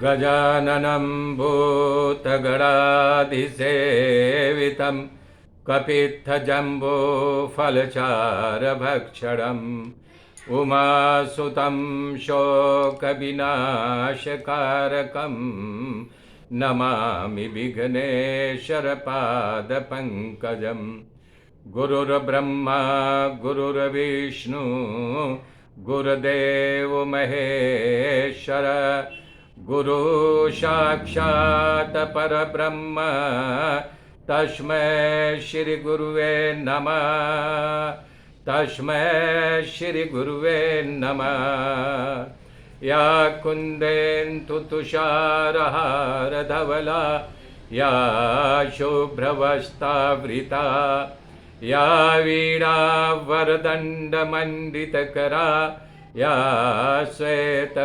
गजाननं भूतगणाधिसेवितं कपित्थजम्बूफलचारभक्षणम् उमासुतं शोकविनाशकारकं नमामि विघ्नेश्वरपादपङ्कजं। गुरुर्ब्रह्मा गुरुर्विष्णु गुरुदेव महेश्वर गुरु साक्षात् परब्रह्म तस्मै श्री गुरुवे नमः। तस्मै श्री गुरुवे नमः। या कुन्देन्दु तुषारहार धवला या शुभ्रवस्त्रावृता या वीणावरदण्डमण्डितकरा या श्वेतपद्मासना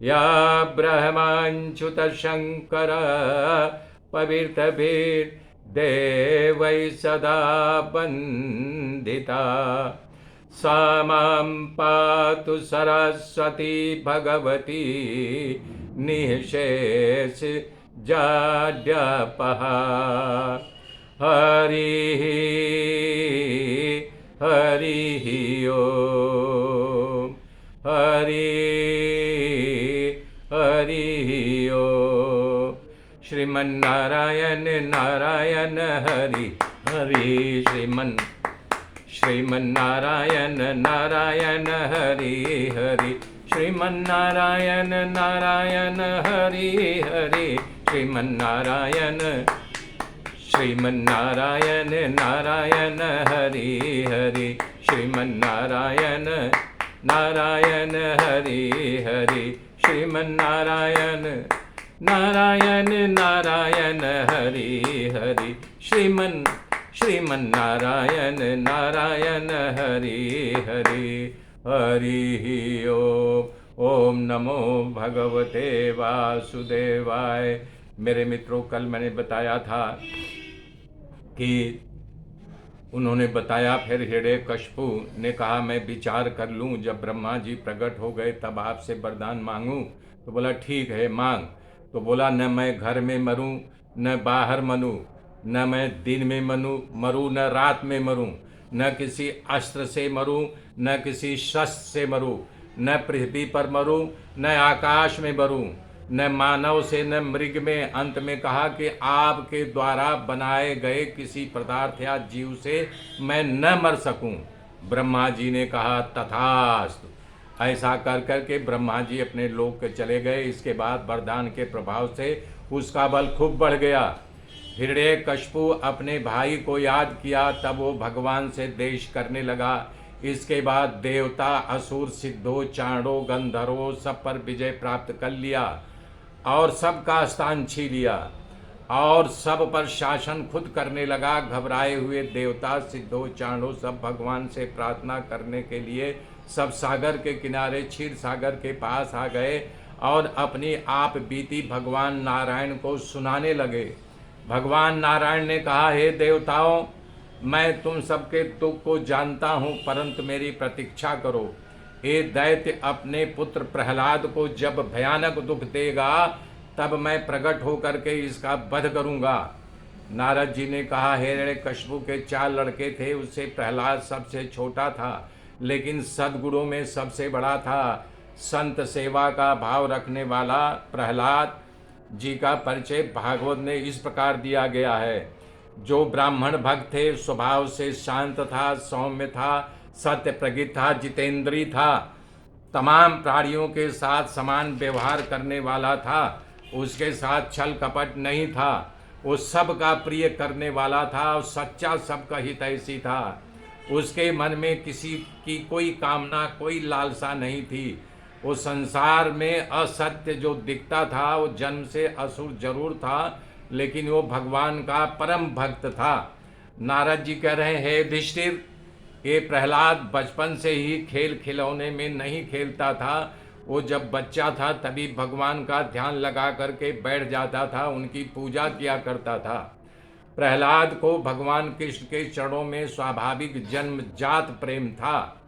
या ब्रह्माच्युतशङ्कर पवित्रभिर्देवै सदा वन्दिता। सा मां पातु सरस्वती भगवती निःशेषजाड्यापहा। हरिः हरिः ओम हरिः हरिः ओम। श्रीमन्नारायण नारायण हरि हरि श्रीमन्नारायण नारायण हरि हरि श्रीमन्नारायण नारायण हरि हरि श्रीमन्नारायण नारायण हरि हरि श्रीमन्नारायण नारायण हरि हरि श्रीमन्नारायण नारायण हरि हरि श्रीमन्नारायण नारायण हरि हरि हरि ओम। ओम नमो भगवते वासुदेवाय। मेरे मित्रों, कल मैंने बताया था कि उन्होंने बताया, फिर हिरण्यकशिपु ने कहा मैं विचार कर लूं, जब ब्रह्मा जी प्रकट हो गए तब आपसे वरदान मांगूं। तो बोला ठीक है मांग। तो बोला न मैं घर में मरूं न बाहर मरूं, न मैं दिन में मरूं न रात में मरूं, न किसी अस्त्र से मरूं न किसी शस्त्र से मरूं, न पृथ्वी पर मरूं न आकाश में मरूं, न मानव से न मृग में। अंत में कहा कि आपके द्वारा बनाए गए किसी पदार्थ या जीव से मैं न मर सकूं। ब्रह्मा जी ने कहा तथास्तु। ऐसा कर कर के ब्रह्मा जी अपने लोक के चले गए। इसके बाद वरदान के प्रभाव से उसका बल खूब बढ़ गया। हिरण्यकशिपु अपने भाई को याद किया, तब वो भगवान से द्वेष करने लगा। इसके बाद देवता असुर सिद्धों चांडों गंधर्वों सब पर विजय प्राप्त कर लिया और सबका स्थान छीन लिया और सब पर शासन खुद करने लगा। घबराए हुए देवता सिद्धों चांडों सब भगवान से प्रार्थना करने के लिए सब सागर के किनारे क्षीर सागर के पास आ गए और अपनी आप बीती भगवान नारायण को सुनाने लगे। भगवान नारायण ने कहा, हे देवताओं, मैं तुम सबके दुख को जानता हूँ, परंतु मेरी प्रतीक्षा करो। हे दैत्य, अपने पुत्र प्रहलाद को जब भयानक दुख देगा तब मैं प्रकट होकर के इसका वध करूँगा। नारद जी ने कहा, हिरण्यकशिपु के 4 लड़के थे, उससे प्रहलाद सबसे छोटा था लेकिन सद्गुणों में सबसे बड़ा था। संत सेवा का भाव रखने वाला प्रहलाद जी का परिचय भागवत में इस प्रकार दिया गया है। जो ब्राह्मण भक्त थे, स्वभाव से शांत था, सौम्य था, सत्य प्रगीत था, जितेंद्री था, तमाम प्राणियों के साथ समान व्यवहार करने वाला था, उसके साथ छल कपट नहीं था, वो सबका प्रिय करने वाला था और सच्चा सबका हितैषी था। उसके मन में किसी की कोई कामना कोई लालसा नहीं थी। वो संसार में असत्य जो दिखता था, वो जन्म से असुर जरूर था लेकिन वो भगवान का परम भक्त था। नारद जी कह रहे हैं, हे युधिष्ठिर, ये प्रहलाद बचपन से ही खेल खिलौने में नहीं खेलता था। वो जब बच्चा था तभी भगवान का ध्यान लगा करके बैठ जाता था, उनकी पूजा किया करता था। प्रहलाद को भगवान कृष्ण के चरणों में स्वाभाविक जन्मजात प्रेम था।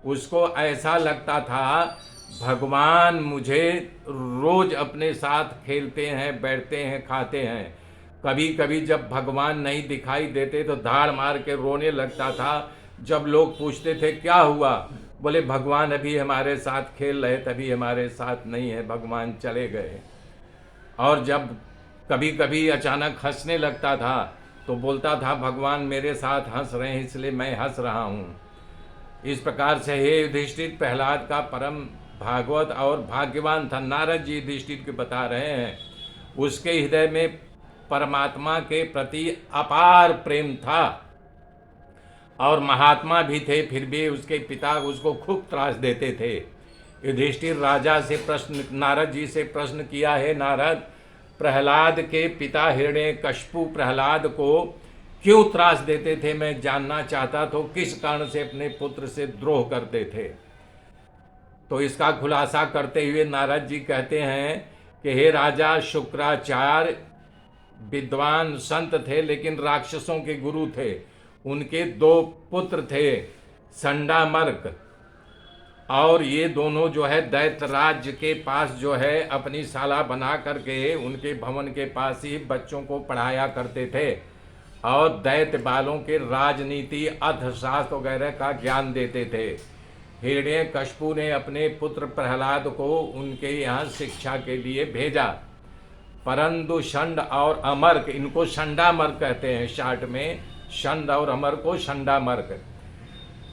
उसको ऐसा लगता था भगवान मुझे रोज अपने साथ खेलते हैं, बैठते हैं, खाते हैं। कभी कभी जब भगवान नहीं दिखाई देते तो धाड़ मार के रोने लगता था। जब लोग पूछते थे क्या हुआ, बोले भगवान अभी हमारे साथ खेल रहे, तभी हमारे साथ नहीं है, भगवान चले गए। और जब कभी कभी अचानक हंसने लगता था तो बोलता था भगवान मेरे साथ हंस रहे हैं इसलिए मैं हंस रहा हूँ। इस प्रकार से हे युधिष्ठिर, प्रहलाद का परम भागवत और भाग्यवान था। नारद जी युधिष्ठिर के बता रहे हैं, उसके हृदय में परमात्मा के प्रति अपार प्रेम था और महात्मा भी थे, फिर भी उसके पिता उसको खूब त्रास देते थे। युधिष्ठिर राजा से प्रश्न, नारद जी से प्रश्न किया, है नारद, प्रहलाद के पिता हिरण्यकशिपु प्रहलाद को क्यों त्रास देते थे, मैं जानना चाहता तो किस कारण से अपने पुत्र से द्रोह करते थे। तो इसका खुलासा करते हुए नारद जी कहते हैं कि हे राजा, शुक्राचार्य विद्वान संत थे लेकिन राक्षसों के गुरु थे। उनके 2 पुत्र थे, संडामर्क, और ये दोनों जो है दैत्य राज्य के पास जो है अपनी शाला बना करके उनके भवन के पास ही बच्चों को पढ़ाया करते थे और दैत्य बालों के राजनीति, अर्थशास्त्र वगैरह का ज्ञान देते थे। हिरण्यकशिपु ने अपने पुत्र प्रहलाद को उनके यहाँ शिक्षा के लिए भेजा, परंतु षंड और अमर्क, इनको षंडामर्क कहते हैं शार्ट में, षंड और अमर को षंडामर्क,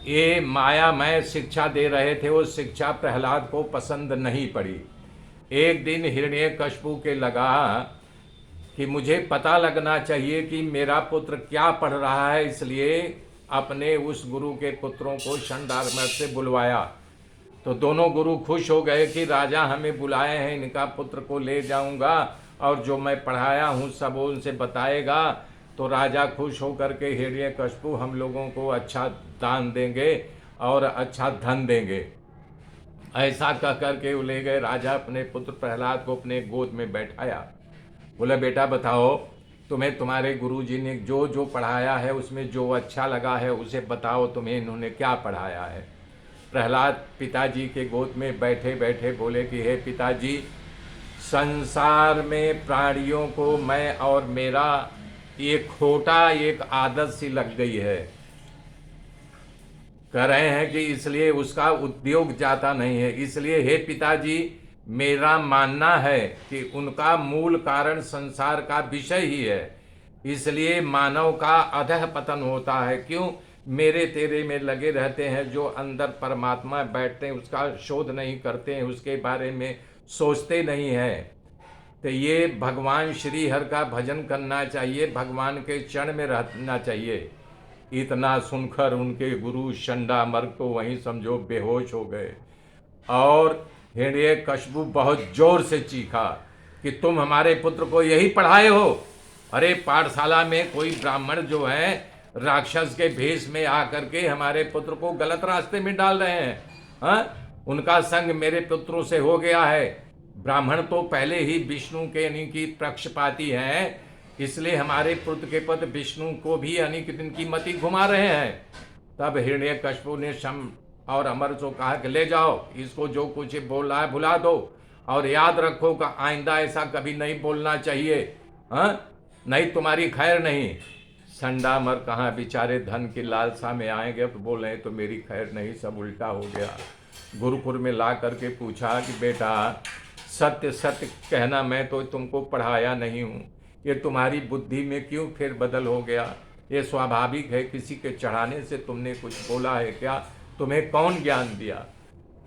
ये मायामय शिक्षा दे रहे थे। वो शिक्षा प्रहलाद को पसंद नहीं पड़ी। एक दिन हिरण्यकशिपु के लगा कि मुझे पता लगना चाहिए कि मेरा पुत्र क्या पढ़ रहा है, इसलिए अपने उस गुरु के पुत्रों को षंडामर्क से बुलवाया। तो दोनों गुरु खुश हो गए कि राजा हमें बुलाए हैं, इनका पुत्र को ले जाऊंगा और जो मैं पढ़ाया हूँ सब उनसे बताएगा। तो राजा खुश होकर के हिरण्यकशिपु हम लोगों को अच्छा दान देंगे और अच्छा धन देंगे, ऐसा कह करके वो ले गए। राजा अपने पुत्र प्रहलाद को अपने गोद में बैठाया, बोला बेटा बताओ, तुम्हें तुम्हारे गुरुजी ने जो जो पढ़ाया है उसमें जो अच्छा लगा है उसे बताओ, तुम्हें इन्होंने क्या पढ़ाया है। प्रहलाद पिताजी के गोद में बैठे बैठे बोले कि हे पिताजी, संसार में प्राणियों को मैं और मेरा एक खोटा एक आदत सी लग गई है। कह रहे हैं कि इसलिए उसका उद्योग जाता नहीं है। इसलिए हे पिताजी, मेरा मानना है कि उनका मूल कारण संसार का विषय ही है, इसलिए मानव का अधः पतन होता है। क्यों? मेरे तेरे में लगे रहते हैं, जो अंदर परमात्मा बैठते हैं उसका शोध नहीं करते हैं, उसके बारे में सोचते नहीं हैं। तो ये भगवान श्री हर का भजन करना चाहिए, भगवान के चरण में रहना चाहिए। इतना सुनकर उनके गुरु षंडामर्क को वहीं समझो बेहोश हो गए और हिरण्यकशिपु बहुत जोर से चीखा कि तुम हमारे पुत्र को यही पढ़ाए हो? अरे पाठशाला में कोई ब्राह्मण जो है राक्षस के भेष में आकर के हमारे पुत्र को गलत रास्ते में डाल रहे हैं। हाँ, उनका संग मेरे पुत्रों से हो गया है। ब्राह्मण तो पहले ही विष्णु के यानी कि पक्षपाती हैं, इसलिए हमारे पुत्र के पद विष्णु को भी यानी कि इनकी मति घुमा रहे हैं। तब हिरण्यकशिपु ने शम और अमर को कहा कि ले जाओ, इसको जो कुछ बोल रहा है भुला दो और याद रखो कि आइंदा ऐसा कभी नहीं बोलना चाहिए, हाँ, नहीं तुम्हारी खैर नहीं। संडामर कहाँ बेचारे धन की लालसा में आएंगे, अब बोल रहे तो मेरी खैर नहीं, सब उल्टा हो गया। गुरुकुल में ला करके पूछा कि बेटा सत्य सत्य कहना, मैं तो तुमको पढ़ाया नहीं हूँ, ये तुम्हारी बुद्धि में क्यों फिर बदल हो गया? ये स्वाभाविक है, किसी के चढ़ाने से तुमने कुछ बोला है क्या? तुम्हें कौन ज्ञान दिया?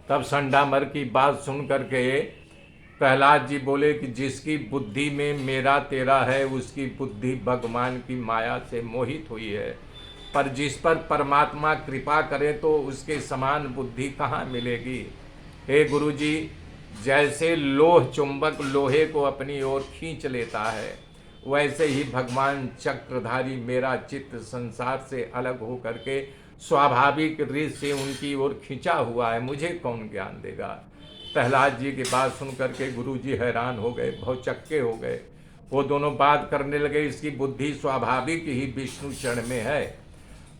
तब संडामर की बात सुन करके प्रहलाद जी बोले कि जिसकी बुद्धि में मेरा तेरा है उसकी बुद्धि भगवान की माया से मोहित हुई है, पर जिस पर परमात्मा कृपा करे तो उसके समान बुद्धि कहाँ मिलेगी। हे गुरुजी, जैसे लोह चुंबक लोहे को अपनी ओर खींच लेता है, वैसे ही भगवान चक्रधारी मेरा चित्त संसार से अलग हो करके स्वाभाविक रीत से उनकी ओर खींचा हुआ है, मुझे कौन ज्ञान देगा। प्रहलाद जी की बात सुन करके गुरुजी हैरान हो गए, बहुत चक्के हो गए। वो दोनों बात करने लगे, इसकी बुद्धि स्वाभाविक ही विष्णु चरण में है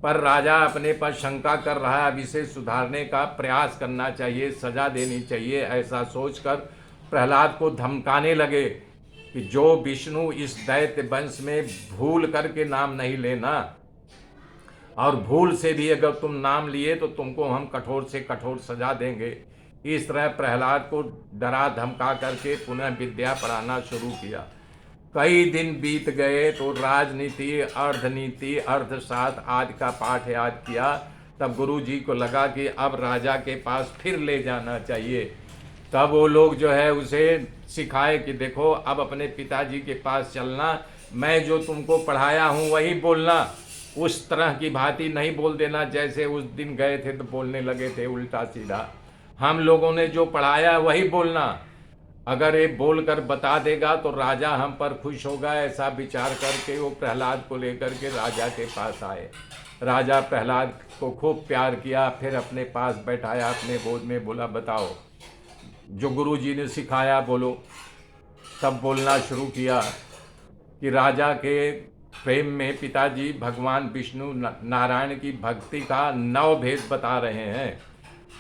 पर राजा अपने पर शंका कर रहा है, अब इसे सुधारने का प्रयास करना चाहिए, सजा देनी चाहिए। ऐसा सोचकर प्रहलाद को धमकाने लगे कि जो विष्णु इस दैत्य वंश में भूल करके नाम नहीं लेना, और भूल से भी अगर तुम नाम लिए तो तुमको हम कठोर से कठोर सजा देंगे। इस तरह प्रहलाद को डरा धमका करके पुनः विद्या पढ़ाना शुरू किया। कई दिन बीत गए तो राजनीति, अर्धनीति, अर्थशास्त्र आदि का पाठ याद किया। तब गुरु जी को लगा कि अब राजा के पास फिर ले जाना चाहिए। तब वो लोग जो है उसे सिखाए कि देखो अब अपने पिताजी के पास चलना, मैं जो तुमको पढ़ाया हूँ वही बोलना, उस तरह की भांति नहीं बोल देना जैसे उस दिन गए थे तो बोलने लगे थे उल्टा सीधा। हम लोगों ने जो पढ़ाया वही बोलना, अगर ये बोलकर बता देगा तो राजा हम पर खुश होगा। ऐसा विचार करके वो प्रहलाद को लेकर के राजा के पास आए। राजा प्रहलाद को खूब प्यार किया, फिर अपने पास बैठाया, अपने गोद में बोला बताओ जो गुरु जी ने सिखाया बोलो। तब बोलना शुरू किया कि राजा के प्रेम में पिताजी भगवान विष्णु नारायण की भक्ति का 9 भेद बता रहे हैं।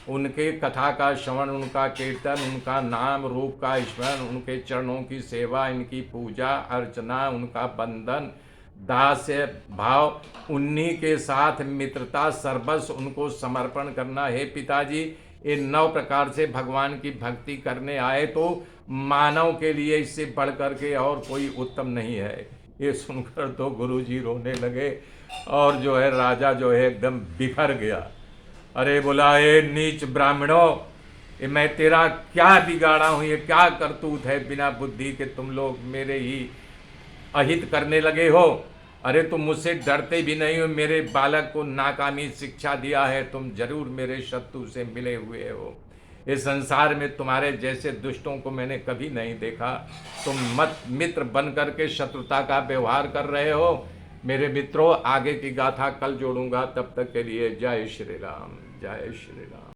उनके कथा का श्रवण, उनका कीर्तन, उनका नाम रूप का स्मरण, उनके चरणों की सेवा, इनकी पूजा अर्चना, उनका बंधन, दास्य भाव, उन्हीं के साथ मित्रता, सर्वस्व उनको समर्पण करना। हे पिताजी, ये 9 प्रकार से भगवान की भक्ति करने आए तो मानव के लिए इससे बढ़ कर के और कोई उत्तम नहीं है। ये सुनकर तो गुरुजी रोने लगे और जो है राजा जो है एकदम बिखर गया। अरे बोला, ये नीच ब्राह्मणों, ये मैं तेरा क्या बिगाड़ा हूँ, ये क्या करतूत है बिना बुद्धि के तुम लोग मेरे ही अहित करने लगे हो। अरे तुम मुझसे डरते भी नहीं हो, मेरे बालक को नाकामी शिक्षा दिया है, तुम जरूर मेरे शत्रु से मिले हुए हो। इस संसार में तुम्हारे जैसे दुष्टों को मैंने कभी नहीं देखा। तुम मत मित्र बन करके शत्रुता का व्यवहार कर रहे हो। मेरे मित्रों, आगे की गाथा कल जोड़ूंगा, तब तक के लिए जय श्री राम, जय श्री राम।